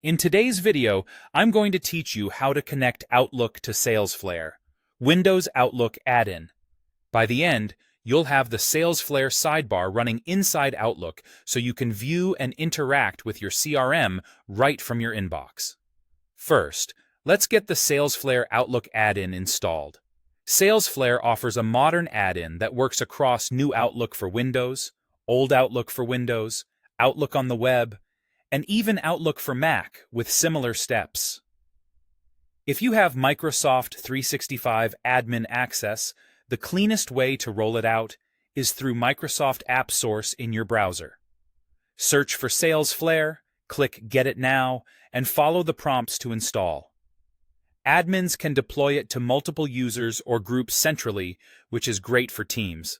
In today's video, I'm going to teach you how to connect Outlook to Salesflare, Windows Outlook add-in. By the end, you'll have the Salesflare sidebar running inside Outlook so you can view and interact with your CRM right from your inbox. First, let's get the Salesflare Outlook add-in installed. Salesflare offers a modern add-in that works across New Outlook for Windows, Old Outlook for Windows, Outlook on the web, and even Outlook for Mac with similar steps. If you have Microsoft 365 admin access, the cleanest way to roll it out is through Microsoft App Source in your browser. Search for Salesflare, click Get It Now, and follow the prompts to install. Admins can deploy it to multiple users or groups centrally, which is great for teams.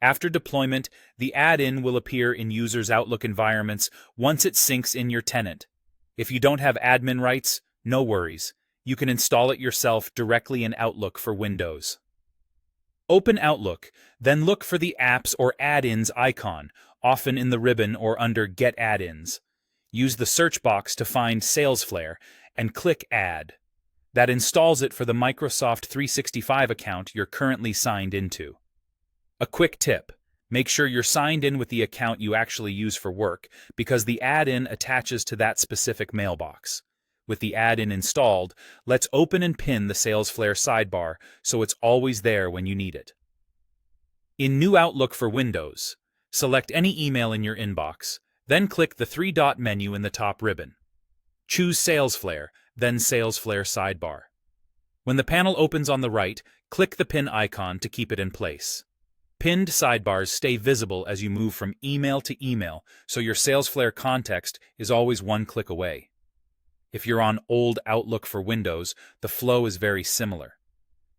After deployment, the add-in will appear in users' Outlook environments once it syncs in your tenant. If you don't have admin rights, no worries. You can install it yourself directly in Outlook for Windows. Open Outlook, then look for the Apps or Add-ins icon, often in the ribbon or under Get Add-ins. Use the search box to find Salesflare and click Add. That installs it for the Microsoft 365 account you're currently signed into. A quick tip: make sure you're signed in with the account you actually use for work, because the add-in attaches to that specific mailbox. With the add-in installed, let's open and pin the Salesflare sidebar so it's always there when you need it. In New Outlook for Windows, select any email in your inbox, then click the three-dot menu in the top ribbon. Choose Salesflare, then Salesflare sidebar. When the panel opens on the right, click the pin icon to keep it in place. Pinned sidebars stay visible as you move from email to email, so your Salesflare context is always one click away. If you're on Old Outlook for Windows, the flow is very similar.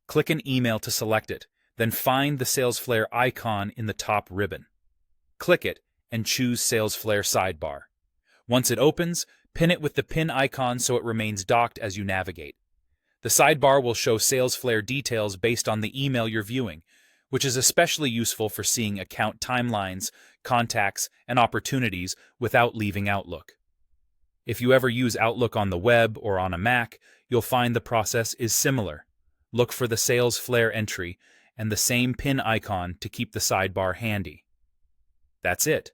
Click an email to select it, then find the Salesflare icon in the top ribbon. Click it and choose Salesflare sidebar. Once it opens, pin it with the pin icon so it remains docked as you navigate. The sidebar will show Salesflare details based on the email you're viewing, which is especially useful for seeing account timelines, contacts, and opportunities without leaving Outlook. If you ever use Outlook on the web or on a Mac, you'll find the process is similar. Look for the Salesflare entry and the same pin icon to keep the sidebar handy. That's it.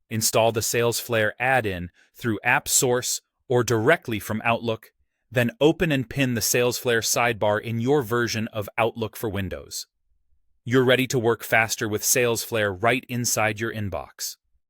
Install the Salesflare add-in through App Source or directly from Outlook, then open and pin the Salesflare sidebar in your version of Outlook for Windows. You're ready to work faster with Salesflare right inside your inbox.